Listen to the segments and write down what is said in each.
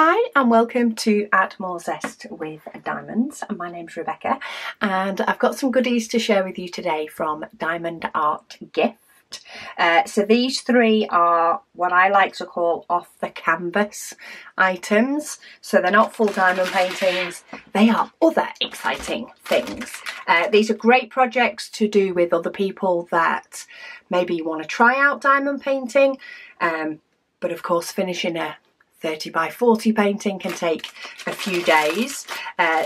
Hi and welcome to Add More Zest with Diamonds. My name's Rebecca and I've got some goodies to share with you today from Diamond Art Gift. So these three are what I like to call off the canvas items. So they're not full diamond paintings, they are other exciting things. These are great projects to do with other people that maybe you want to try out diamond painting, but of course finishing a 30 by 40 painting can take a few days,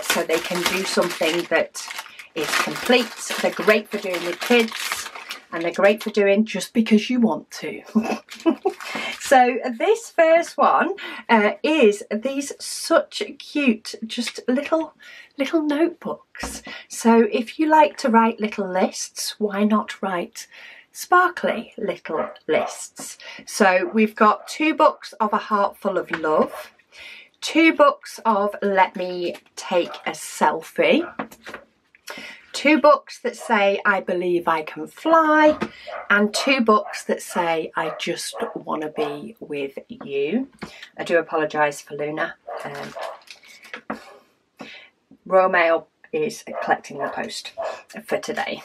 so they can do something that is complete. They're great for doing with kids and they're great for doing just because you want to. So this first one is these such cute just little notebooks. So if you like to write little lists, why not write sparkly little lists? So we've got 2 books of A Heart Full of Love, 2 books of Let Me Take a Selfie, 2 books that say I Believe I Can Fly, and 2 books that say I Just Want to Be With You. I do apologise for Luna. Royal Mail is collecting the post for today.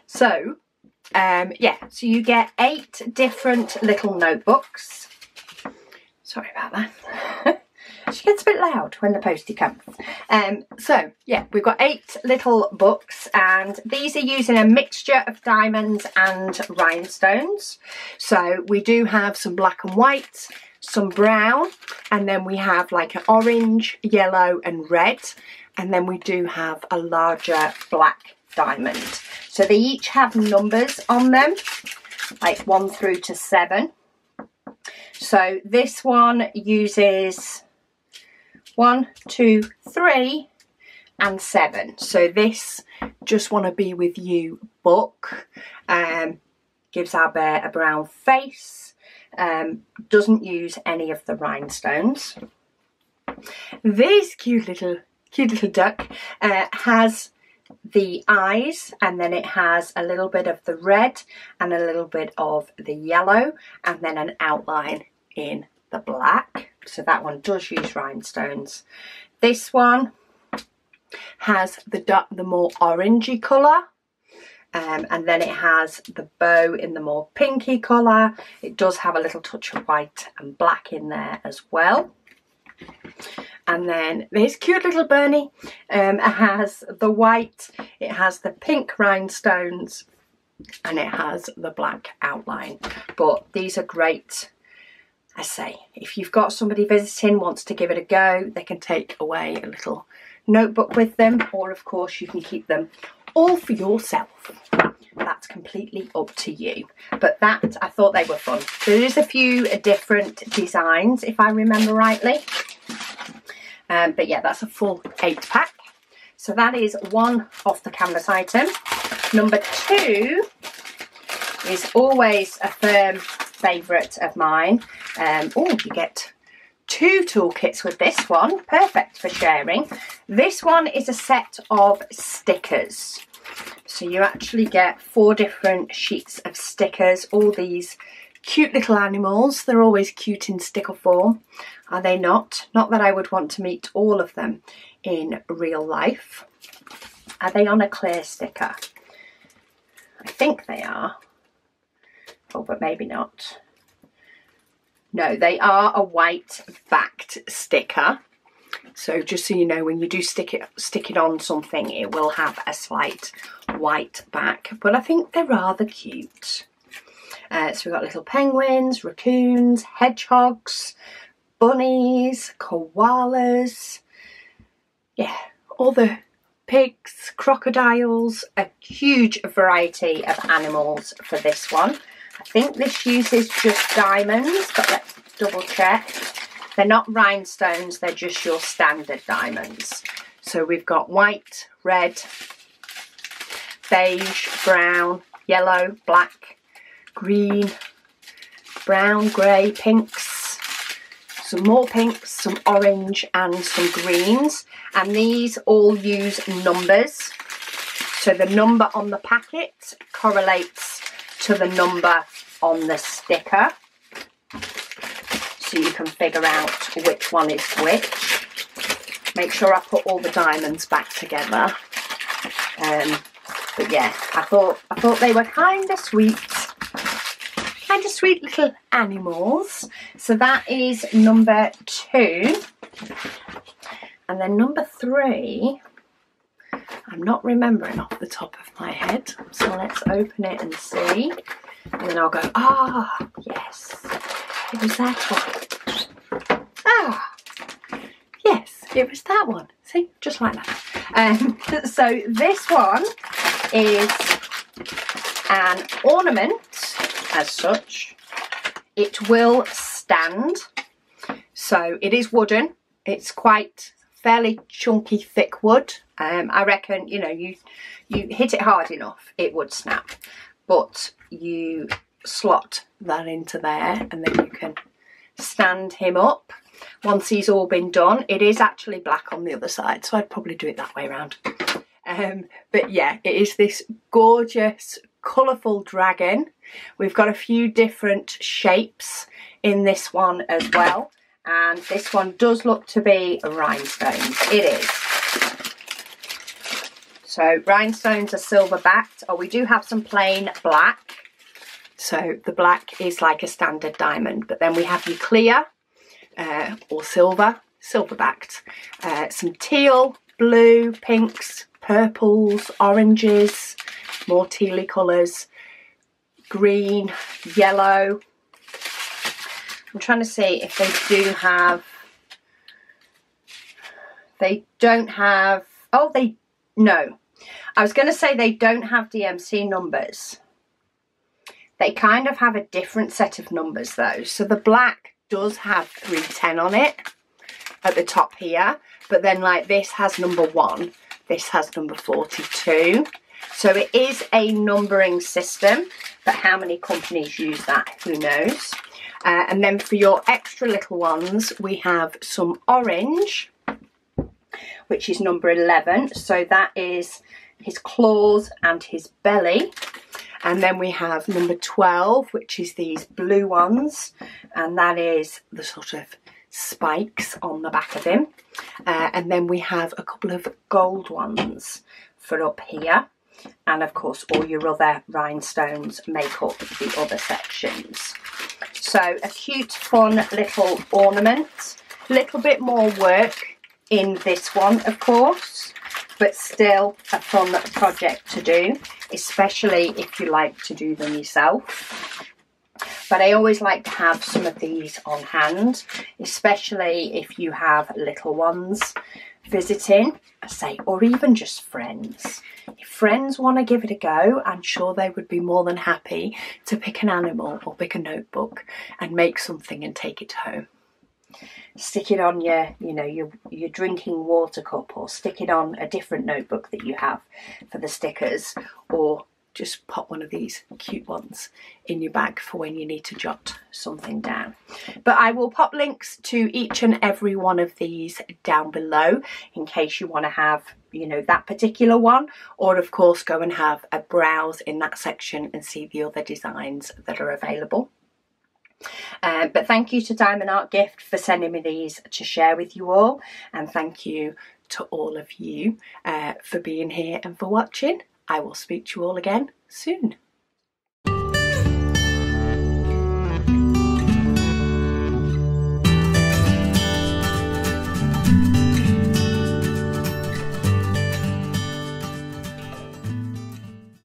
So yeah, so you get 8 different little notebooks. Sorry about that. She gets a bit loud when the postie comes. So yeah, we've got 8 little books and these are using a mixture of diamonds and rhinestones. So we do have some black and white, some brown, and then we have like an orange, yellow and red, and then we do have a larger black diamond. So they each have numbers on them, like 1 through to 7. So this one uses 1, 2, 3 and 7. So this Just Want to Be With You book gives our bear a brown face, doesn't use any of the rhinestones. This cute little duck has the eyes, and then it has a little bit of the red and a little bit of the yellow, and then an outline in the black. So that one does use rhinestones. This one has the more orangey colour, and then it has the bow in the more pinky colour. It does have a little touch of white and black in there as well. And then this cute little Bernie has the white, it has the pink rhinestones, and it has the black outline. But these are great, I say, if you've got somebody visiting, wants to give it a go, they can take away a little notebook with them, or of course you can keep them all for yourself. That's completely up to you. But that, I thought they were fun. There is a few different designs, if I remember rightly. But yeah, that's a full 8 pack. So that is one off the canvas item. Number 2 is always a firm favourite of mine. Oh, you get 2 toolkits with this one. Perfect for sharing. This one is a set of stickers. So you actually get 4 different sheets of stickers. All these cute little animals. They're always cute in sticker form, are they not? Not that I would want to meet all of them in real life. Are they on a clear sticker? I think they are. Oh, but maybe not. No, they are a white backed sticker. So just so you know, when you do stick it on something, it will have a slight white back. But I think they're rather cute. So we've got little penguins, raccoons, hedgehogs, bunnies, koalas, yeah, all the pigs, crocodiles, a huge variety of animals for this one. I think this uses just diamonds, but let's double check. They're not rhinestones, they're just your standard diamonds. So we've got white, red, beige, brown, yellow, black, green, brown, grey, pinks, some more pinks, some orange and some greens, and these all use numbers. So the number on the packet correlates to the number on the sticker. So so you can figure out which one is which. Make sure I put all the diamonds back together. But yeah, I thought they were kind of sweet little animals. So that is number 2. And then number 3, I'm not remembering off the top of my head. So let's open it and see. And then I'll go, ah, yes, it was that one. Ah, yes, it was that one. See, just like that. So this one is an ornament as such. It will stand. So it is wooden. It's quite fairly chunky, thick wood. I reckon, you know, you hit it hard enough, it would snap. But you slot that into there and then you can stand him up once he's all been done. It is actually black on the other side, so I'd probably do it that way around. But yeah, it is this gorgeous, colourful dragon. We've got a few different shapes in this one as well. And this one does look to be rhinestones. It is. So rhinestones are silver backed. Oh, we do have some plain black. So the black is like a standard diamond. But then we have your clear or silver backed. Some teal, blue, pinks, purples, oranges, more tealy colours, green, yellow. I'm trying to see if they do have, no. I was going to say they don't have DMC numbers. They kind of have a different set of numbers though. So the black does have 310 on it at the top here. But then like this has number 1. This has number 42. So it is a numbering system. But how many companies use that? Who knows? And then for your extra little ones, we have some orange, which is number 11. So that is his claws and his belly. And then we have number 12, which is these blue ones. And that is the sort of spikes on the back of him. And then we have a couple of gold ones for up here. And of course, all your other rhinestones make up the other sections. So a cute, fun little ornament. A little bit more work in this one, of course, but still a fun project to do, especially if you like to do them yourself. But I always like to have some of these on hand, especially if you have little ones visiting, I say, or even just friends. If friends want to give it a go, I'm sure they would be more than happy to pick an animal or pick a notebook and make something and take it home. Stick it on your drinking water cup, or stick it on a different notebook that you have for the stickers, or just pop one of these cute ones in your bag for when you need to jot something down. But I will pop links to each and every one of these down below in case you want to have, you know, that particular one, or of course go and have a browse in that section and see the other designs that are available. But thank you to Diamond Art Gift for sending me these to share with you all, and thank you to all of you for being here and for watching. I will speak to you all again soon.